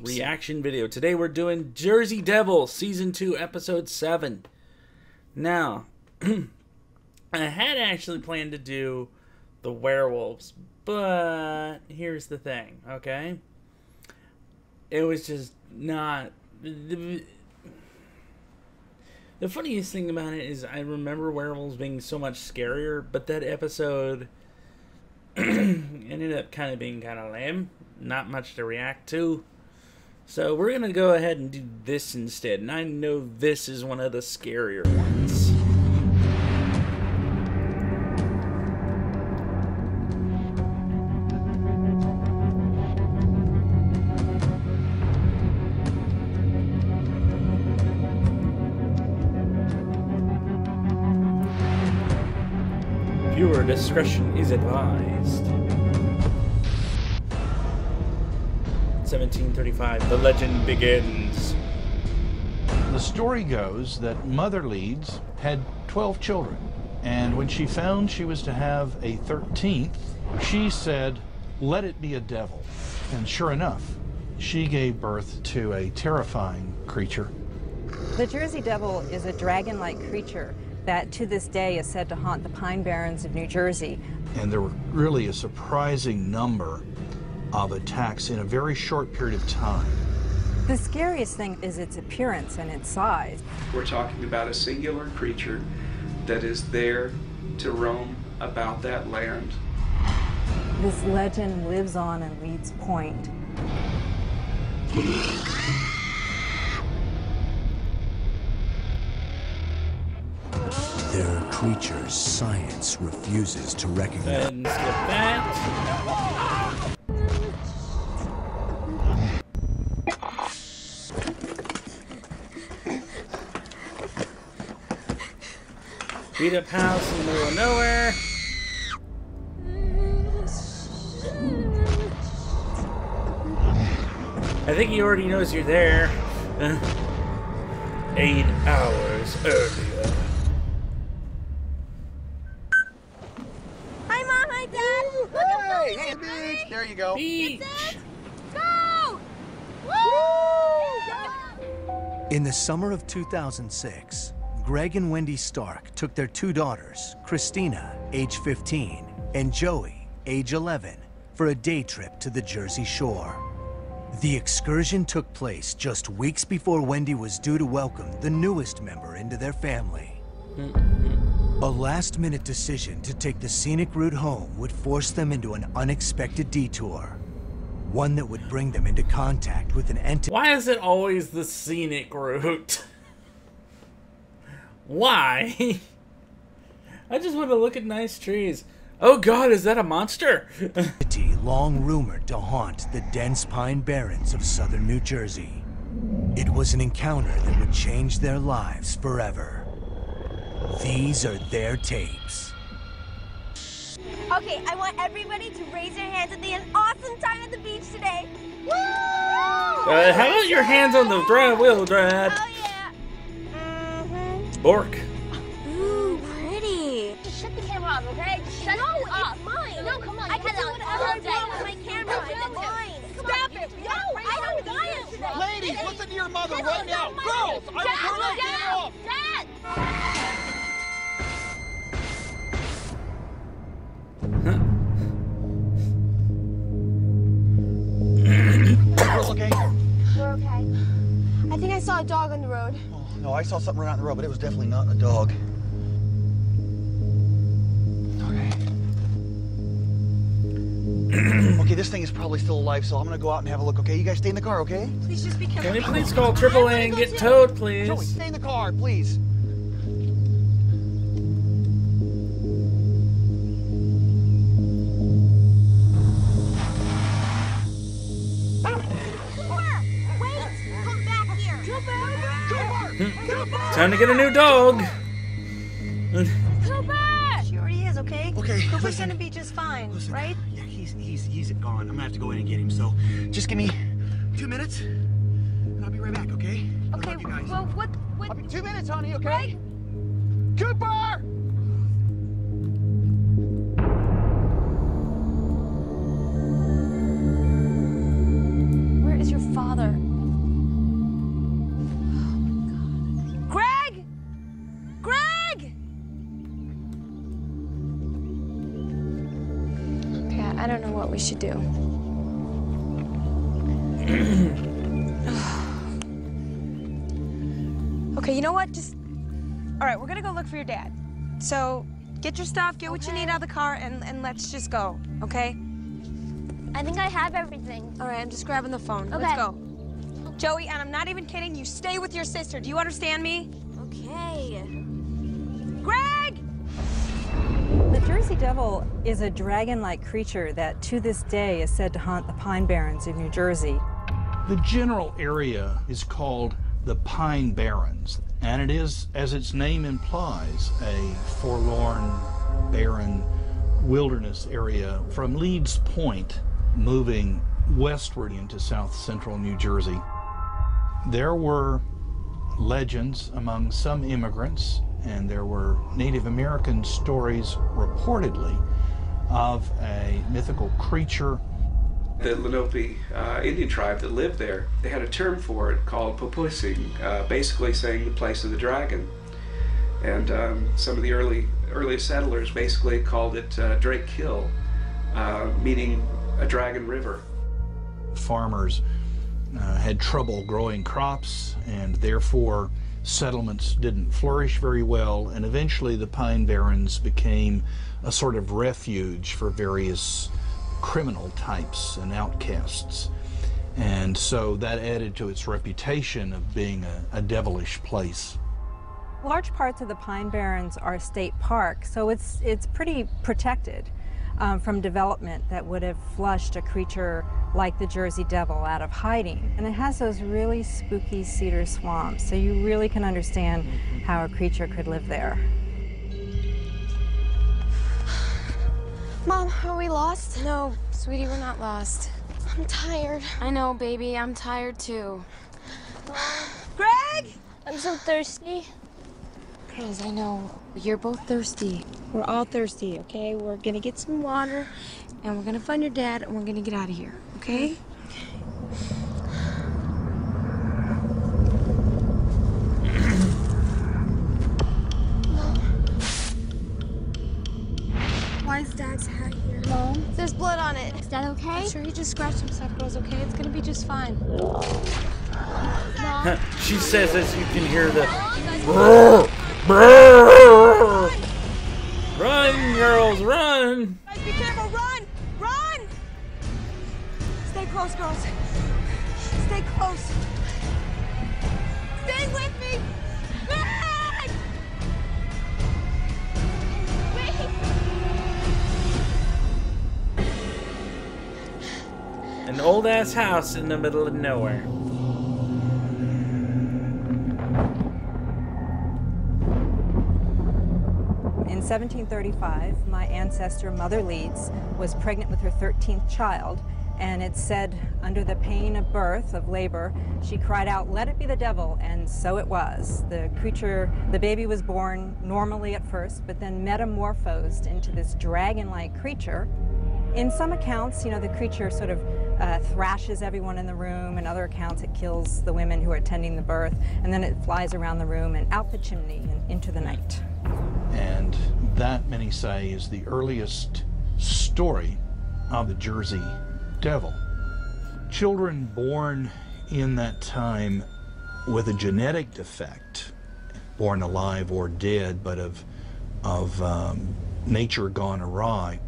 reaction video. Today we're doing Jersey Devil Season 2 Episode 7. Now, I had actually planned to do the werewolves, but here's the thing, okay? It was just not... The funniest thing about it is I remember werewolves being so much scarier, but that episode ended up kind of being kind of lame. Not much to react to. So we're going to go ahead and do this instead. And I know this is one of the scarier ones. Viewer discretion is advised. 1735, the legend begins. The story goes that Mother Leeds had 12 children, and when she found she was to have a 13th, she said, "Let it be a devil." And sure enough, she gave birth to a terrifying creature. The Jersey Devil is a dragon-like creature that to this day is said to haunt the Pine Barrens of New Jersey. And there were really a surprising number of attacks in a very short period of time. The scariest thing is its appearance and its size. We're talking about a singular creature that is there to roam about that land. This legend lives on in Leeds Point. There are creatures science refuses to recognize. And skip that. Beat up house in the middle of nowhere. I think he already knows you're there. 8 hours earlier. Hi, Mom. Hi, Dad. Hey, beach. There you go. Beach. Go! Woo! In the summer of 2006, Greg and Wendy Stark took their 2 daughters, Christina, age 15, and Joey, age 11, for a day trip to the Jersey Shore. The excursion took place just weeks before Wendy was due to welcome the newest member into their family. A last-minute decision to take the scenic route home would force them into an unexpected detour. One that would bring them into contact with an entity. Why is it always the scenic route? Why? I just want to look at nice trees. Oh God, is that a monster? Entity long rumored to haunt the dense pine barrens of southern New Jersey. It was an encounter that would change their lives forever. These are their tapes. Okay, I want everybody to raise their hands at the an awesome time at the beach today. Woo! How about your hands on the wheel drive? Oh yeah. Bork. Ooh, pretty. Just shut the camera off, okay? Just shut it off. It's mine. No, come on. I can do whatever I want with my camera. It's mine. Stop it. No, I don't want it. Ladies, listen to your mother right now. Girls, I will turn that camera off. Dad! Girls, okay? We're okay. I think I saw a dog on the road. Oh, no, I saw something run out on the road, but it was definitely not a dog. Okay. Okay, this thing is probably still alive, so I'm gonna go out and have a look, okay? You guys stay in the car, okay? Please just be careful. Can we please call AAA and get towed, please? Joey, stay in the car, please. Time to get a new dog. Cooper! She already is, okay? Okay, Cooper's listen. gonna be just fine, Listen, right? yeah, he's gone. I'm gonna have to go in and get him, so just give me 2 minutes, and I'll be right back, okay? I Okay, love you guys. well, what? I'll be 2 minutes, honey, okay? Right? Cooper! Where is your father? we should do. Okay, you know what? All right, we're gonna go look for your dad. So, get your stuff, get what you need out of the car, and let's just go, okay? I think I have everything. All right, I'm just grabbing the phone. Okay. Let's go. Joey, and I'm not even kidding, you stay with your sister. Do you understand me? Okay. Greg! The Jersey Devil is a dragon-like creature that to this day is said to haunt the Pine Barrens of New Jersey. The general area is called the Pine Barrens, and it is, as its name implies, a forlorn, barren wilderness area from Leeds Point, moving westward into south central New Jersey. There were legends among some immigrants, and there were Native American stories reportedly of a mythical creature. The Lenape Indian tribe that lived there, they had a term for it called Popoising, basically saying the place of the dragon. And some of the earliest settlers basically called it Drake Hill, meaning a dragon river. Farmers had trouble growing crops, and therefore settlements didn't flourish very well, and eventually the Pine Barrens became a sort of refuge for various criminal types and outcasts. And so that added to its reputation of being a devilish place. Large parts of the Pine Barrens are a state park, so it's pretty protected from development that would have flushed a creature like the Jersey Devil out of hiding. And it has those really spooky cedar swamps, so you really can understand how a creature could live there. Mom, are we lost? No, sweetie, we're not lost. I'm tired. I know, baby, I'm tired too. Greg! I'm so thirsty. Girls, I know. You're both thirsty. We're all thirsty, okay? We're gonna get some water, and we're gonna find your dad, and we're gonna get out of here, okay? Why is Dad's hat here? Mom? There's blood on it. Is that okay? I'm sure he just scratched himself, girls, okay? It's gonna be just fine. Mom? She says as you can hear the run, girls, run! Guys, be careful, run! Run! Stay close, girls. Stay close. Stay with me! Greg! An old ass house in the middle of nowhere. In 1735, my ancestor, Mother Leeds, was pregnant with her 13th child, and it said, under the pain of birth, of labor, she cried out, "Let it be the devil," and so it was. The creature, the baby was born normally at first, but then metamorphosed into this dragon-like creature. In some accounts, you know, the creature sort of thrashes everyone in the room. In other accounts, it kills the women who are attending the birth, and then it flies around the room and out the chimney and into the night. And that, many say, is the earliest story of the Jersey Devil. Children born in that time with a genetic defect, born alive or dead, but of nature gone awry,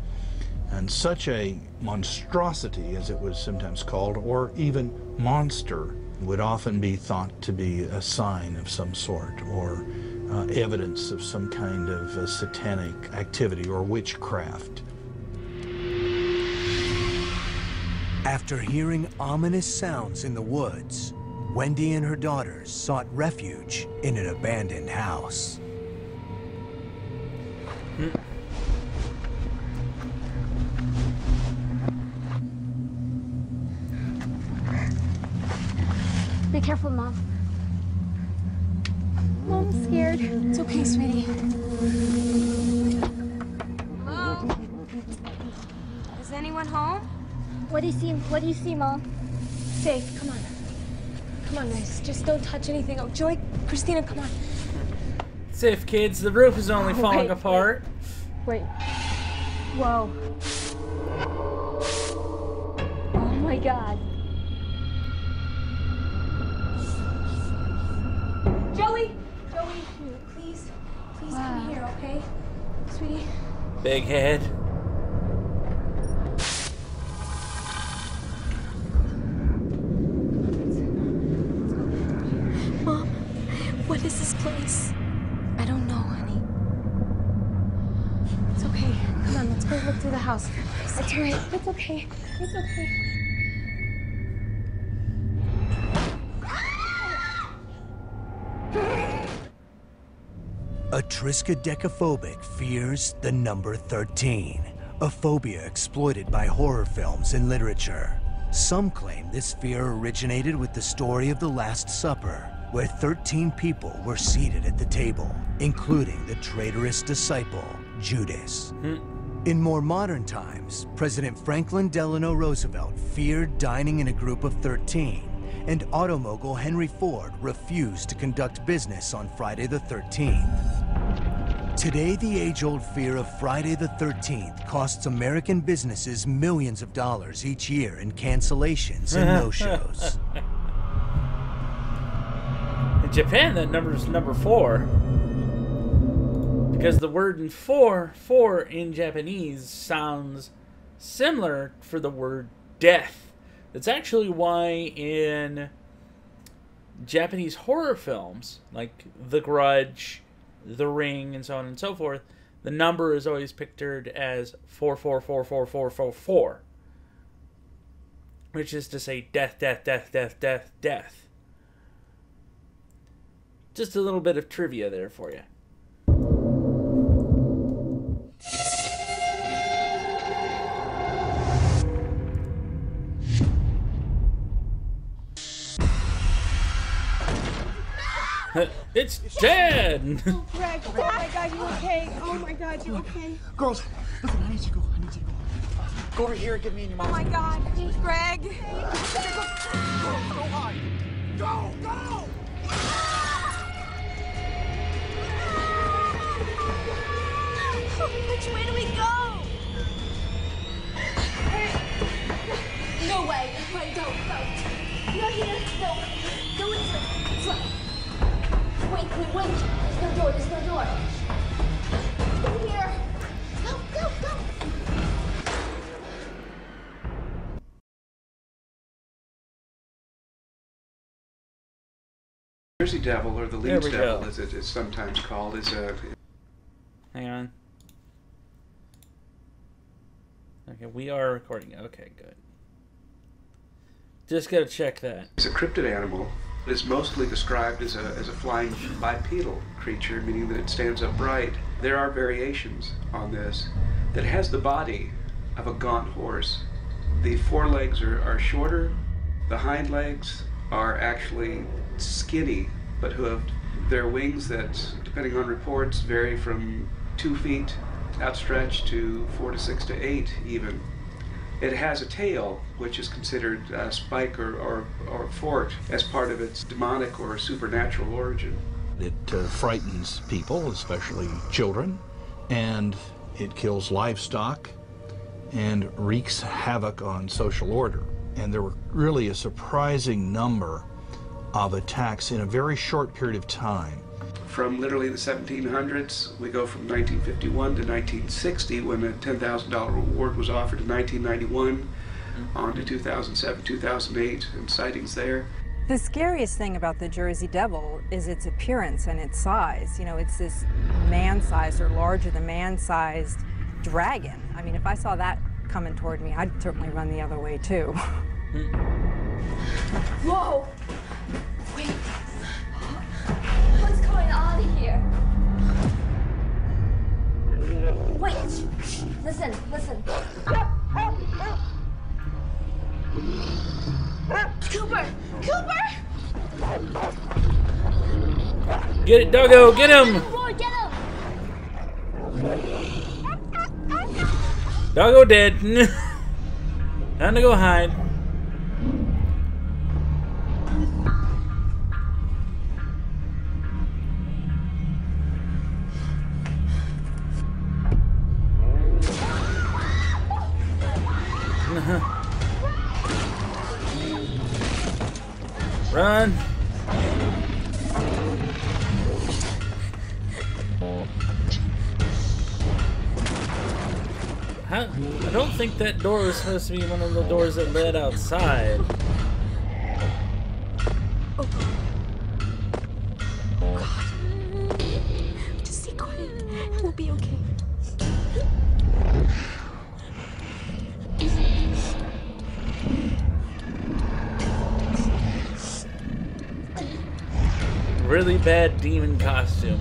and such a monstrosity, as it was sometimes called, or even monster, would often be thought to be a sign of some sort, or evidence of some kind of satanic activity or witchcraft. After hearing ominous sounds in the woods, Wendy and her daughters sought refuge in an abandoned house. Be careful, Mom. Mom's scared. It's okay, sweetie. Hello? Is anyone home? What do you see? What do you see, Mom? Safe, come on. Come on, guys. Just don't touch anything. Oh, Joy, Christina, come on. Safe, kids. The roof is only falling apart. Wait. Whoa. God. Joey! Joey, please come here, okay? Sweetie. Big head. Mom, what is this place? I don't know, honey. It's okay. Come on, let's go look through the house. It's all right. It's okay. It's okay. A triskaidekaphobic fears the number 13, a phobia exploited by horror films and literature. Some claim this fear originated with the story of the Last Supper, where 13 people were seated at the table, including the traitorous disciple, Judas. In more modern times, President Franklin Delano Roosevelt feared dining in a group of 13, and auto mogul Henry Ford refused to conduct business on Friday the 13th. Today, the age-old fear of Friday the 13th costs American businesses millions of dollars each year in cancellations and no-shows. In Japan, that number is number 4. Because the word in four in Japanese sounds similar for the word death. That's actually why in Japanese horror films, like The Grudge, The Ring, and so on and so forth, the number is always pictured as 44444444, which is to say death, death, death, death, death, death. Just a little bit of trivia there for you. It's dead! Oh, Greg, oh my God, you okay? Oh my God, you okay? Girls, listen, I need you to go. Go over here and get me and your mom. Oh my God, Greg. Go hide. Go! Which way do we go? No way. Wait, go. Not here. No. Go this way. Wait. There's no door. Over here. Go. Jersey Devil, or the Leeds There we Devil, go. as it is sometimes called, is a... Hang on. Okay, we are recording. Okay, good. Just gotta check that. It's a cryptid animal. It is mostly described as a flying bipedal creature, meaning that it stands upright. There are variations on this. That has the body of a gaunt horse. The forelegs are shorter. The hind legs are actually skinny but hooved. There are wings that, depending on reports, vary from 2 feet outstretched to 4 to 6 to 8 even. It has a tail, which is considered a spike or forked as part of its demonic or supernatural origin. It frightens people, especially children, and it kills livestock and wreaks havoc on social order. And there were really a surprising number of attacks in a very short period of time. From literally the 1700s, we go from 1951 to 1960, when a $10,000 reward was offered in 1991, on to 2007, 2008, and sightings there. The scariest thing about the Jersey Devil is its appearance and its size. You know, it's this man-sized or larger than man-sized dragon. I mean, if I saw that coming toward me, I'd certainly run the other way too. Whoa! Wait. What's going on here? Wait. Listen. Cooper! Get it, doggo! Get him! Boy, get him! Doggo dead. Time to go hide. Run! I don't think that door was supposed to be one of the doors that led outside. Oh God. Just stay quiet. We'll be okay. Really bad demon costume.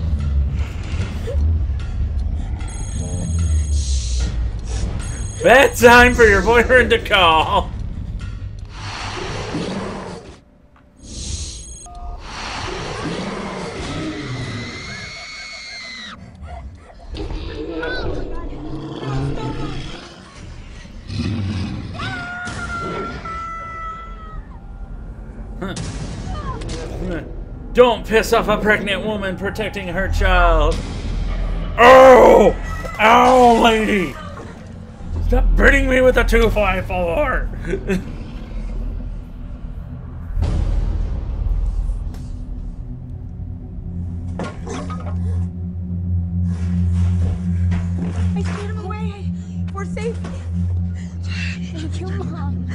Bad time for your boyfriend to call. Don't piss off a pregnant woman protecting her child. Oh! Ow, lady! Stop burning me with a 2x4! I scared him away. We're safe. Thank you, Mom.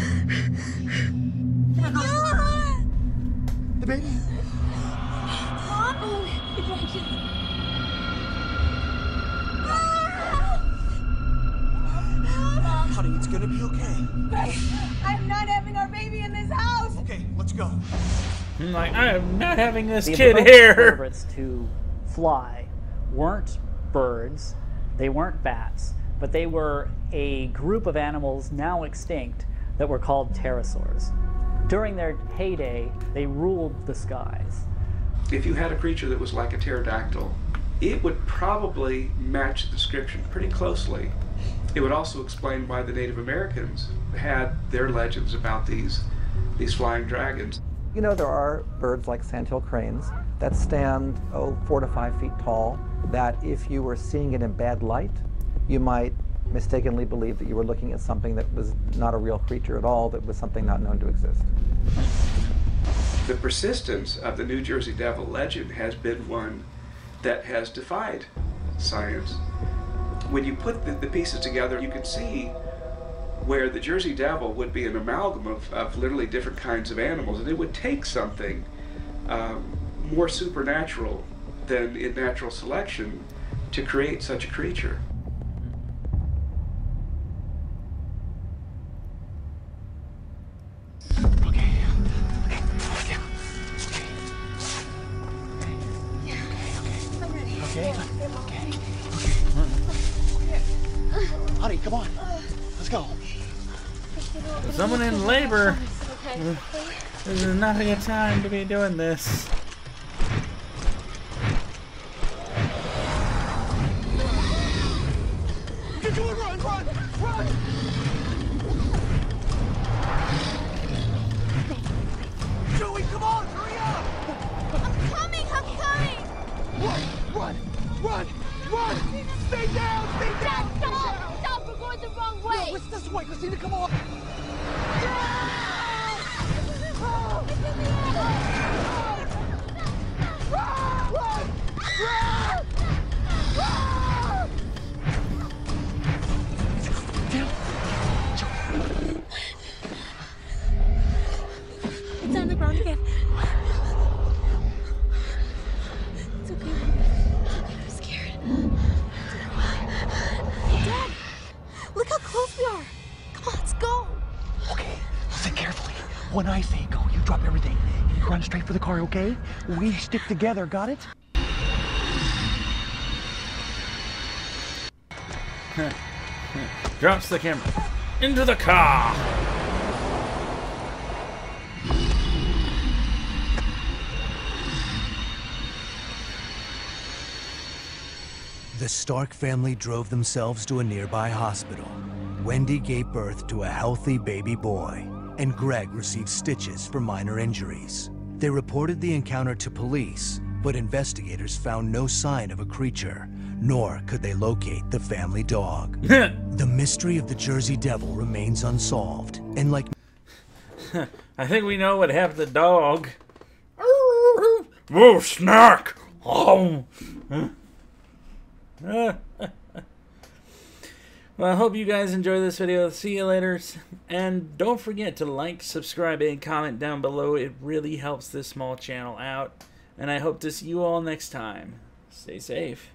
The baby. Oh, Honey, it's gonna be okay. I'm not having our baby in this house. Okay, let's go. I'm like, I am not having this The kid first here. vertebrates to fly weren't birds, they weren't bats, but they were a group of animals now extinct that were called pterosaurs. During their heyday, they ruled the skies. If you had a creature that was like a pterodactyl, it would probably match the description pretty closely. It would also explain why the Native Americans had their legends about these flying dragons. You know, there are birds like sandhill cranes that stand 4 to 5 feet tall, that if you were seeing it in bad light, you might mistakenly believe that you were looking at something that was not a real creature at all, that was something not known to exist. The persistence of the New Jersey Devil legend has been one that has defied science. When you put the pieces together, you can see where the Jersey Devil would be an amalgam of literally different kinds of animals, and it would take something more supernatural than in natural selection to create such a creature. Honey, come on. Let's go. Someone in labor. This is not a good time to be doing this. Get to it, run, run, run! Joey, come on, hurry up! I'm coming! Run, run, run, run! Stay down, stay down! Stop! Stop! We're going the wrong way! No, it's this way, Christina, come on! It's on the ground again. It's okay. I'm scared. Dad, look how close we are. Come on, let's go. Okay, listen carefully. When I say go, you drop everything. You run straight for the car, okay? We stick together, got it? Drops the camera. Into the car! The Stark family drove themselves to a nearby hospital. Wendy gave birth to a healthy baby boy, and Greg received stitches for minor injuries. They reported the encounter to police, but investigators found no sign of a creature, nor could they locate the family dog. The mystery of the Jersey Devil remains unsolved, and like I think we know what happened to the dog. Whoa, snack! Oh. Well, I hope you guys enjoy this video. See you later. And don't forget to like, subscribe, and comment down below. It really helps this small channel out. And I hope to see you all next time. Stay safe.